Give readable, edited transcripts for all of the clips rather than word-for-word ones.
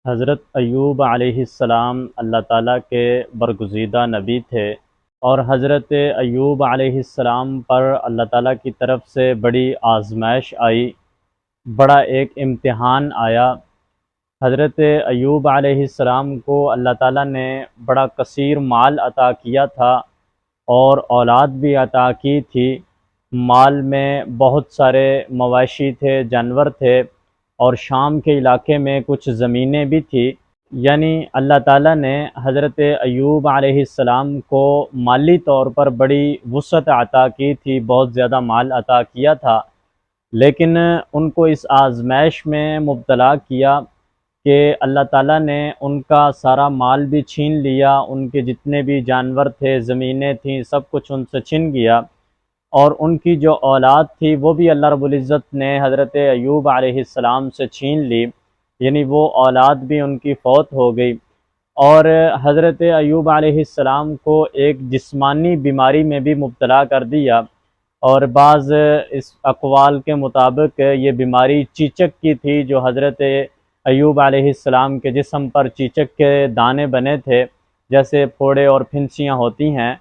حضرت ایوب علیہ السلام اللہ تعالیٰ کے برگزیدہ نبی تھے، اور حضرت ایوب علیہ السلام پر اللہ تعالیٰ کی طرف سے بڑی آزمائش آئی، بڑا ایک امتحان آیا۔ حضرت ایوب علیہ السلام کو اللہ تعالیٰ نے بڑا کثیر مال عطا کیا تھا اور اولاد بھی عطا کی تھی۔ مال میں بہت سارے مواشی تھے، جانور تھے، اور شام کے علاقے میں کچھ زمینیں بھی تھی۔ یعنی اللہ تعالیٰ نے حضرت ایوب علیہ السلام کو مالی طور پر بڑی وسعت عطا کی تھی، بہت زیادہ مال عطا کیا تھا، لیکن ان کو اس آزمائش میں مبتلا کیا کہ اللہ تعالیٰ نے ان کا سارا مال بھی چھین لیا، ان کے جتنے بھی جانور تھے، زمینیں تھیں، سب کچھ ان سے چھن گیا، اور ان کی جو اولاد تھی وہ بھی اللہ رب العزت نے حضرت ایوب علیہ السلام سے چھین لی، یعنی وہ اولاد بھی ان کی فوت ہو گئی۔ اور حضرت ایوب علیہ السلام کو ایک جسمانی بیماری میں بھی مبتلا کر دیا، اور بعض اس اقوال کے مطابق یہ بیماری چیچک کی تھی، جو حضرت ایوب علیہ السلام کے جسم پر چیچک کے دانے بنے تھے، جیسے پھوڑے اور پھنسیاں ہوتی ہیں۔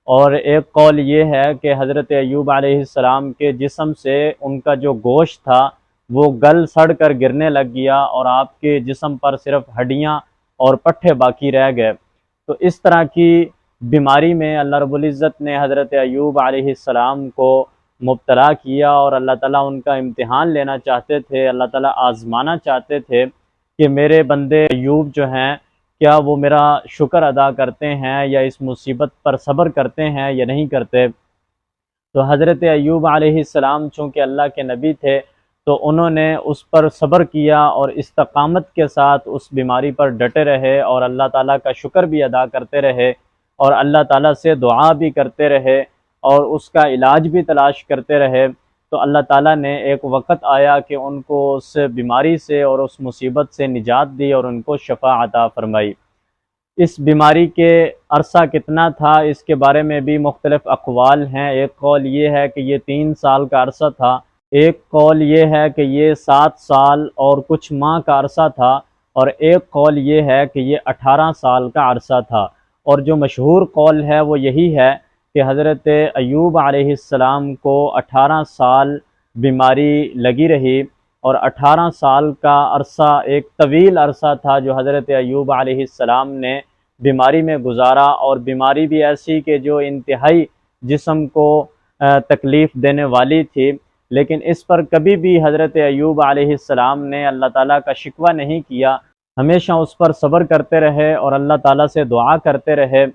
اور ایک قول یہ ہے کہ حضرت ایوب علیہ السلام کے جسم سے ان کا جو گوشت تھا وہ گل سڑ کر گرنے لگ گیا، اور آپ کے جسم پر صرف ہڈیاں اور پٹھے باقی رہ گئے۔ تو اس طرح کی بیماری میں اللہ رب العزت نے حضرت ایوب علیہ السلام کو مبتلا کیا، اور اللہ تعالیٰ ان کا امتحان لینا چاہتے تھے، اللہ تعالیٰ آزمانا چاہتے تھے کہ میرے بندے ایوب جو ہیں، کیا وہ میرا شکر ادا کرتے ہیں یا اس مصیبت پر صبر کرتے ہیں یا نہیں کرتے۔ تو حضرت ایوب علیہ السلام چونکہ اللہ کے نبی تھے، تو انہوں نے اس پر صبر کیا اور استقامت کے ساتھ اس بیماری پر ڈٹے رہے، اور اللہ تعالیٰ کا شکر بھی ادا کرتے رہے، اور اللہ تعالیٰ سے دعا بھی کرتے رہے، اور اس کا علاج بھی تلاش کرتے رہے۔ تو اللہ تعالیٰ نے ایک وقت آیا کہ ان کو اس بیماری سے اور اس مصیبت سے نجات دی اور ان کو شفا عطا فرمائی۔ اس بیماری کے عرصہ کتنا تھا، اس کے بارے میں بھی مختلف اقوال ہیں۔ ایک قول یہ ہے کہ یہ 3 سال کا عرصہ تھا، ایک قول یہ ہے کہ یہ 7 سال اور کچھ ماہ کا عرصہ تھا، اور ایک قول یہ ہے کہ یہ 18 سال کا عرصہ تھا۔ اور جو مشہور قول ہے وہ یہی ہے کہ حضرت ایوب علیہ السلام کو 18 سال بیماری لگی رہی، اور 18 سال کا عرصہ ایک طویل عرصہ تھا جو حضرت ایوب علیہ السلام نے بیماری میں گزارا، اور بیماری بھی ایسی کہ جو انتہائی جسم کو تکلیف دینے والی تھی، لیکن اس پر کبھی بھی حضرت ایوب علیہ السلام نے اللہ تعالیٰ کا شکوہ نہیں کیا، ہمیشہ اس پر صبر کرتے رہے اور اللہ تعالیٰ سے دعا کرتے رہے۔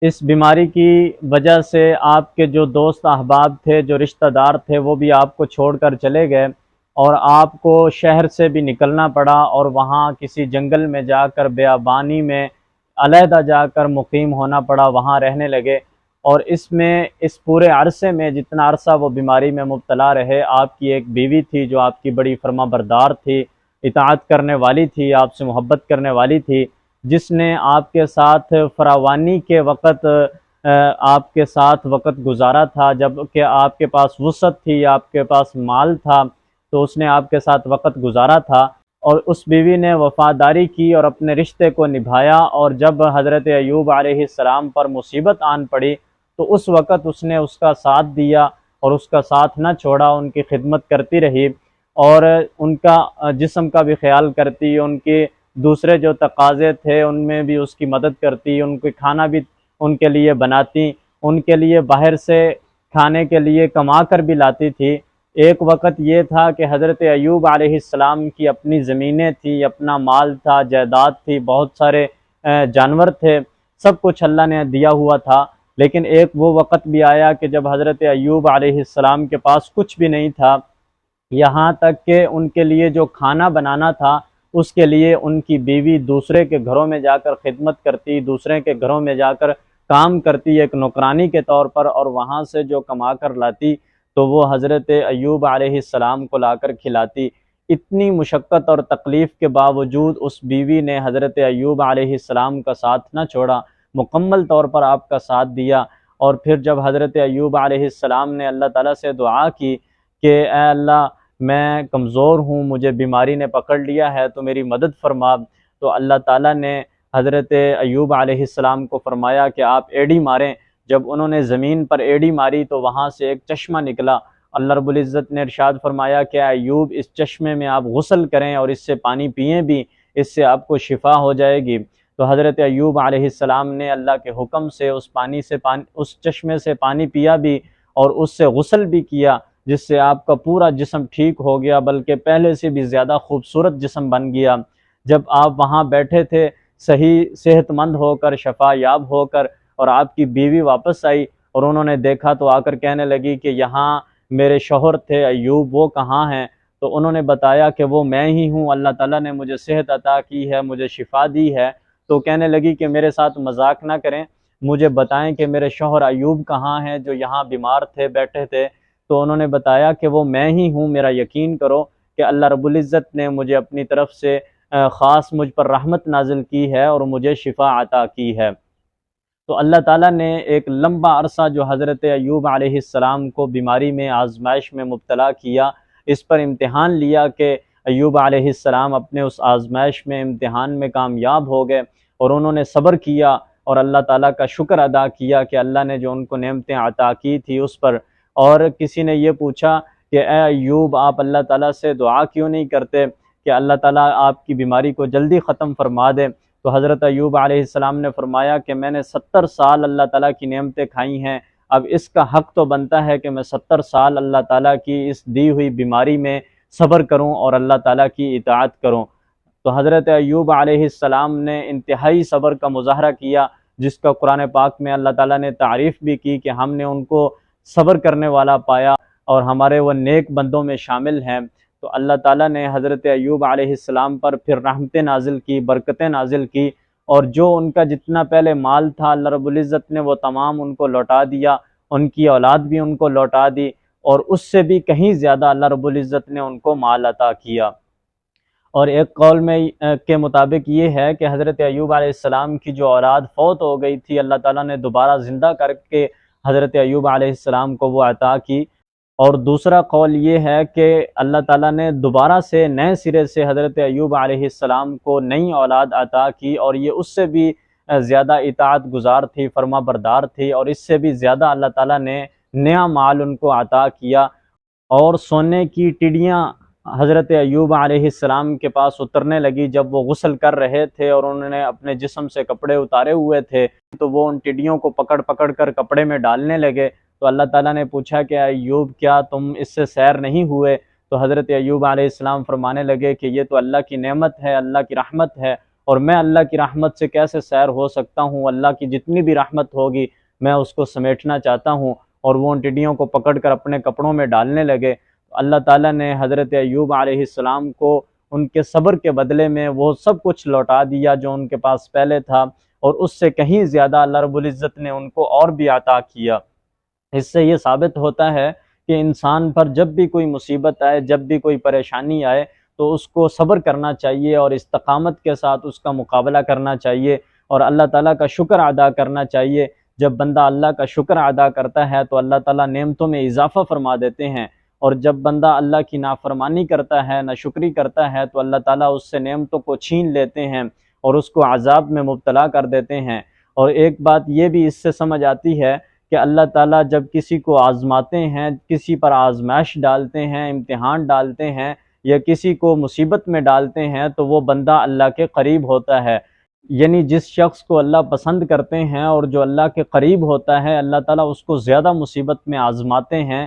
اس بیماری کی وجہ سے آپ کے جو دوست احباب تھے، جو رشتہ دار تھے، وہ بھی آپ کو چھوڑ کر چلے گئے، اور آپ کو شہر سے بھی نکلنا پڑا، اور وہاں کسی جنگل میں جا کر بیابانی میں علیحدہ جا کر مقیم ہونا پڑا، وہاں رہنے لگے۔ اور اس پورے عرصے میں جتنا عرصہ وہ بیماری میں مبتلا رہے، آپ کی ایک بیوی تھی جو آپ کی بڑی فرما بردار تھی، اطاعت کرنے والی تھی، آپ سے محبت کرنے والی تھی، جس نے آپ کے ساتھ فراوانی کے وقت آپ کے ساتھ وقت گزارا تھا، جب کہ آپ کے پاس وسعت تھی، آپ کے پاس مال تھا، تو اس نے آپ کے ساتھ وقت گزارا تھا، اور اس بیوی نے وفاداری کی اور اپنے رشتے کو نبھایا۔ اور جب حضرت ایوب علیہ السلام پر مصیبت آن پڑی تو اس وقت اس نے اس کا ساتھ دیا اور اس کا ساتھ نہ چھوڑا، ان کی خدمت کرتی رہی، اور ان کا جسم کا بھی خیال کرتی، ان کے دوسرے جو تقاضے تھے ان میں بھی اس کی مدد کرتی، ان کے کھانا بھی ان کے لیے بناتی، ان کے لیے باہر سے کھانے کے لیے کما کر بھی لاتی تھی۔ ایک وقت یہ تھا کہ حضرت ایوب علیہ السلام کی اپنی زمینیں تھی، اپنا مال تھا، جائیداد تھی، بہت سارے جانور تھے، سب کچھ اللہ نے دیا ہوا تھا، لیکن ایک وہ وقت بھی آیا کہ جب حضرت ایوب علیہ السلام کے پاس کچھ بھی نہیں تھا، یہاں تک کہ ان کے لیے جو کھانا بنانا تھا اس کے لیے ان کی بیوی دوسرے کے گھروں میں جا کر خدمت کرتی، دوسرے کے گھروں میں جا کر کام کرتی ایک نوکرانی کے طور پر، اور وہاں سے جو کما کر لاتی تو وہ حضرت ایوب علیہ السلام کو لا کر کھلاتی۔ اتنی مشقت اور تکلیف کے باوجود اس بیوی نے حضرت ایوب علیہ السلام کا ساتھ نہ چھوڑا، مکمل طور پر آپ کا ساتھ دیا۔ اور پھر جب حضرت ایوب علیہ السلام نے اللہ تعالیٰ سے دعا کی کہ اے اللہ، میں کمزور ہوں، مجھے بیماری نے پکڑ لیا ہے، تو میری مدد فرما، تو اللہ تعالیٰ نے حضرت ایوب علیہ السلام کو فرمایا کہ آپ ایڑی ماریں۔ جب انہوں نے زمین پر ایڑی ماری تو وہاں سے ایک چشمہ نکلا۔ اللہ رب العزت نے ارشاد فرمایا کہ ایوب اس چشمے میں آپ غسل کریں اور اس سے پانی پئیں بھی، اس سے آپ کو شفا ہو جائے گی۔ تو حضرت ایوب علیہ السلام نے اللہ کے حکم سے اس چشمے سے پانی پیا بھی اور اس سے غسل بھی کیا، جس سے آپ کا پورا جسم ٹھیک ہو گیا، بلکہ پہلے سے بھی زیادہ خوبصورت جسم بن گیا۔ جب آپ وہاں بیٹھے تھے صحیح صحت مند ہو کر، شفا یاب ہو کر، اور آپ کی بیوی واپس آئی اور انہوں نے دیکھا تو آ کر کہنے لگی کہ یہاں میرے شوہر تھے ایوب، وہ کہاں ہیں؟ تو انہوں نے بتایا کہ وہ میں ہی ہوں، اللہ تعالیٰ نے مجھے صحت عطا کی ہے، مجھے شفا دی ہے۔ تو کہنے لگی کہ میرے ساتھ مذاق نہ کریں، مجھے بتائیں کہ میرے شوہر ایوب کہاں ہیں جو یہاں بیمار تھے، بیٹھے تھے۔ تو انہوں نے بتایا کہ وہ میں ہی ہوں، میرا یقین کرو کہ اللہ رب العزت نے مجھے اپنی طرف سے خاص مجھ پر رحمت نازل کی ہے اور مجھے شفا عطا کی ہے۔ تو اللہ تعالیٰ نے ایک لمبا عرصہ جو حضرت ایوب علیہ السلام کو بیماری میں، آزمائش میں مبتلا کیا، اس پر امتحان لیا کہ ایوب علیہ السلام اپنے اس آزمائش میں، امتحان میں کامیاب ہو گئے اور انہوں نے صبر کیا اور اللہ تعالیٰ کا شکر ادا کیا کہ اللہ نے جو ان کو نعمتیں عطا کی تھی اس پر۔ اور کسی نے یہ پوچھا کہ اے ایوب، آپ اللہ تعالیٰ سے دعا کیوں نہیں کرتے کہ اللہ تعالیٰ آپ کی بیماری کو جلدی ختم فرما دے؟ تو حضرت ایوب علیہ السلام نے فرمایا کہ میں نے 70 سال اللہ تعالیٰ کی نعمتیں کھائی ہیں، اب اس کا حق تو بنتا ہے کہ میں 70 سال اللہ تعالیٰ کی اس دی ہوئی بیماری میں صبر کروں اور اللہ تعالیٰ کی اطاعت کروں۔ تو حضرت ایوب علیہ السلام نے انتہائی صبر کا مظاہرہ کیا، جس کا قرآن پاک میں اللہ تعالیٰ نے تعریف بھی کی کہ ہم نے ان کو صبر کرنے والا پایا اور ہمارے وہ نیک بندوں میں شامل ہیں۔ تو اللہ تعالیٰ نے حضرت ایوب علیہ السلام پر پھر رحمتیں نازل کی، برکتیں نازل کی، اور جو ان کا جتنا پہلے مال تھا اللہ رب العزت نے وہ تمام ان کو لوٹا دیا، ان کی اولاد بھی ان کو لوٹا دی، اور اس سے بھی کہیں زیادہ اللہ رب العزت نے ان کو مال عطا کیا۔ اور ایک قول میں کے مطابق یہ ہے کہ حضرت ایوب علیہ السلام کی جو اولاد فوت ہو گئی تھی، اللہ تعالیٰ نے دوبارہ زندہ کر کے حضرت ایوب علیہ السلام کو وہ عطا کی۔ اور دوسرا قول یہ ہے کہ اللہ تعالیٰ نے دوبارہ سے نئے سرے سے حضرت ایوب علیہ السلام کو نئی اولاد عطا کی، اور یہ اس سے بھی زیادہ اطاعت گزار تھی، فرما بردار تھی، اور اس سے بھی زیادہ اللہ تعالیٰ نے نیا مال ان کو عطا کیا۔ اور سونے کی ٹڈیاں حضرت ایوب علیہ السلام کے پاس اترنے لگی جب وہ غسل کر رہے تھے اور انہوں نے اپنے جسم سے کپڑے اتارے ہوئے تھے، تو وہ ان ٹڈیوں کو پکڑ پکڑ کر کپڑے میں ڈالنے لگے۔ تو اللہ تعالیٰ نے پوچھا کہ ایوب کیا تم اس سے سیر نہیں ہوئے؟ تو حضرت ایوب علیہ السلام فرمانے لگے کہ یہ تو اللہ کی نعمت ہے، اللہ کی رحمت ہے، اور میں اللہ کی رحمت سے کیسے سیر ہو سکتا ہوں؟ اللہ کی جتنی بھی رحمت ہوگی میں اس کو سمیٹنا چاہتا ہوں۔ اور وہ ان ٹڈیوں کو پکڑ کر اپنے کپڑوں میں ڈالنے لگے۔ اللہ تعالیٰ نے حضرت ایوب علیہ السلام کو ان کے صبر کے بدلے میں وہ سب کچھ لوٹا دیا جو ان کے پاس پہلے تھا، اور اس سے کہیں زیادہ اللہ رب العزت نے ان کو اور بھی عطا کیا۔ اس سے یہ ثابت ہوتا ہے کہ انسان پر جب بھی کوئی مصیبت آئے، جب بھی کوئی پریشانی آئے، تو اس کو صبر کرنا چاہیے اور استقامت کے ساتھ اس کا مقابلہ کرنا چاہیے اور اللہ تعالیٰ کا شکر ادا کرنا چاہیے۔ جب بندہ اللہ کا شکر ادا کرتا ہے تو اللہ تعالیٰ نعمتوں میں اضافہ فرما دیتے ہیں، اور جب بندہ اللہ کی نافرمانی کرتا ہے، ناشکری کرتا ہے، تو اللہ تعالیٰ اس سے نعمتوں کو چھین لیتے ہیں اور اس کو عذاب میں مبتلا کر دیتے ہیں۔ اور ایک بات یہ بھی اس سے سمجھ آتی ہے کہ اللہ تعالیٰ جب کسی کو آزماتے ہیں، کسی پر آزمائش ڈالتے ہیں، امتحان ڈالتے ہیں، یا کسی کو مصیبت میں ڈالتے ہیں، تو وہ بندہ اللہ کے قریب ہوتا ہے۔ یعنی جس شخص کو اللہ پسند کرتے ہیں اور جو اللہ کے قریب ہوتا ہے، اللہ تعالیٰ اس کو زیادہ مصیبت میں آزماتے ہیں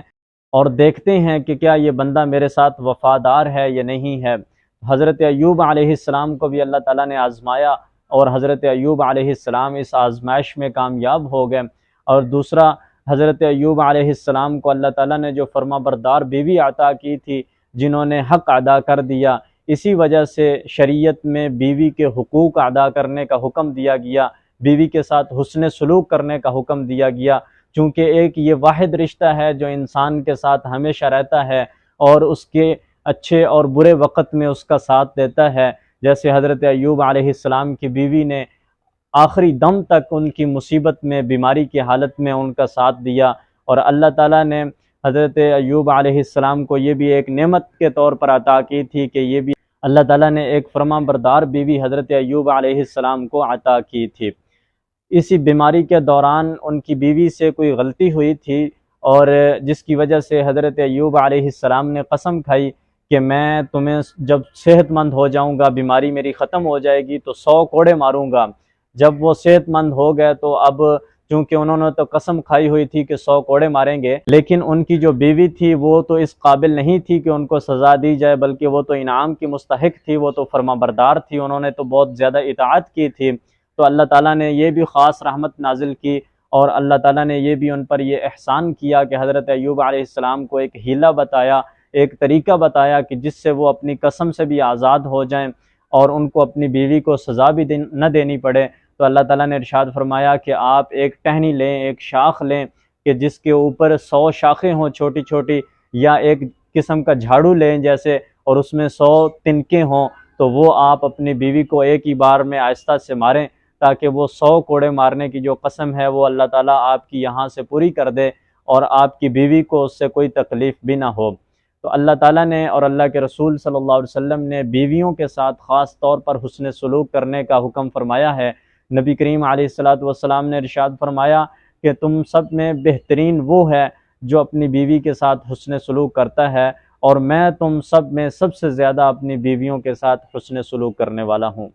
اور دیکھتے ہیں کہ کیا یہ بندہ میرے ساتھ وفادار ہے یا نہیں ہے۔ حضرت ایوب علیہ السلام کو بھی اللہ تعالیٰ نے آزمایا، اور حضرت ایوب علیہ السلام اس آزمائش میں کامیاب ہو گئے۔ اور دوسرا، حضرت ایوب علیہ السلام کو اللہ تعالیٰ نے جو فرما بردار بیوی عطا کی تھی، جنہوں نے حق ادا کر دیا، اسی وجہ سے شریعت میں بیوی کے حقوق ادا کرنے کا حکم دیا گیا، بیوی کے ساتھ حسن سلوک کرنے کا حکم دیا گیا، چونکہ ایک یہ واحد رشتہ ہے جو انسان کے ساتھ ہمیشہ رہتا ہے اور اس کے اچھے اور برے وقت میں اس کا ساتھ دیتا ہے۔ جیسے حضرت ایوب علیہ السلام کی بیوی نے آخری دم تک ان کی مصیبت میں، بیماری کی حالت میں ان کا ساتھ دیا، اور اللہ تعالیٰ نے حضرت ایوب علیہ السلام کو یہ بھی ایک نعمت کے طور پر عطا کی تھی کہ یہ بھی اللہ تعالیٰ نے ایک فرما بردار بیوی حضرت ایوب علیہ السلام کو عطا کی تھی۔ اسی بیماری کے دوران ان کی بیوی سے کوئی غلطی ہوئی تھی، اور جس کی وجہ سے حضرت ایوب علیہ السلام نے قسم کھائی کہ میں تمہیں جب صحت مند ہو جاؤں گا، بیماری میری ختم ہو جائے گی تو 100 کوڑے ماروں گا۔ جب وہ صحت مند ہو گئے تو اب چونکہ انہوں نے تو قسم کھائی ہوئی تھی کہ 100 کوڑے ماریں گے، لیکن ان کی جو بیوی تھی وہ تو اس قابل نہیں تھی کہ ان کو سزا دی جائے، بلکہ وہ تو انعام کی مستحق تھی، وہ تو فرما بردار تھی، انہوں نے تو بہت زیادہ اطاعت کی تھی۔ تو اللہ تعالیٰ نے یہ بھی خاص رحمت نازل کی، اور اللہ تعالیٰ نے یہ بھی ان پر یہ احسان کیا کہ حضرت ایوب علیہ السلام کو ایک حیلہ بتایا، ایک طریقہ بتایا کہ جس سے وہ اپنی قسم سے بھی آزاد ہو جائیں اور ان کو اپنی بیوی کو سزا بھی نہ دینی پڑے۔ تو اللہ تعالیٰ نے ارشاد فرمایا کہ آپ ایک ٹہنی لیں، ایک شاخ لیں کہ جس کے اوپر 100 شاخیں ہوں چھوٹی چھوٹی، یا ایک قسم کا جھاڑو لیں جیسے، اور اس میں 100 تنکیں ہوں، تو وہ آپ اپنی بیوی کو ایک ہی بار میں آہستہ سے ماریں، تاکہ وہ 100 کوڑے مارنے کی جو قسم ہے وہ اللہ تعالیٰ آپ کی یہاں سے پوری کر دے، اور آپ کی بیوی کو اس سے کوئی تکلیف بھی نہ ہو۔ تو اللہ تعالیٰ نے اور اللہ کے رسول صلی اللہ علیہ وسلم نے بیویوں کے ساتھ خاص طور پر حسن سلوک کرنے کا حکم فرمایا ہے۔ نبی کریم علیہ السلام نے ارشاد فرمایا کہ تم سب میں بہترین وہ ہے جو اپنی بیوی کے ساتھ حسن سلوک کرتا ہے، اور میں تم سب میں سب سے زیادہ اپنی بیویوں کے ساتھ حسن سلوک کرنے والا ہوں۔